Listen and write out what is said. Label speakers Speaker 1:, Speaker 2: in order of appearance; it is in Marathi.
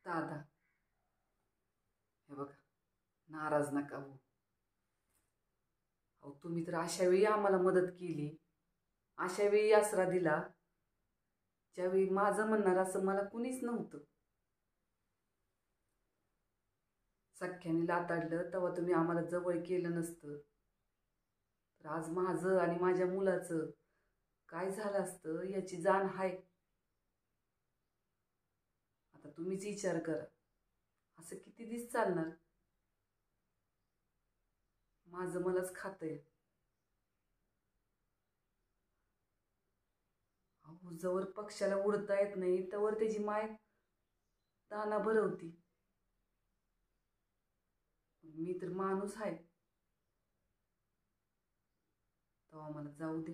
Speaker 1: दादा, हे बघा, नाराज नका हो. अहो, तुम्ही तर अशा वेळी आम्हाला मदत केली, अशा वेळी आसरा दिला, ज्यावेळी माझं म्हणणार असं मला कुणीच नव्हतं. सख्याने लाताडलं तेव्हा तुम्ही आम्हाला जवळ केलं नसतं तर आज माझं आणि माझ्या मुलाचं काय झालं असतं याची जाण आहे. आता तुम्हीच विचार करा, असं किती दिवस चालणार? माझं मलाच खातंय. अहो, जवळ पक्षाला उडता येत नाही तवर त्याची माय दाना भरवती. मी तर माणूस आहे, तेव्हा मला जाऊ दे.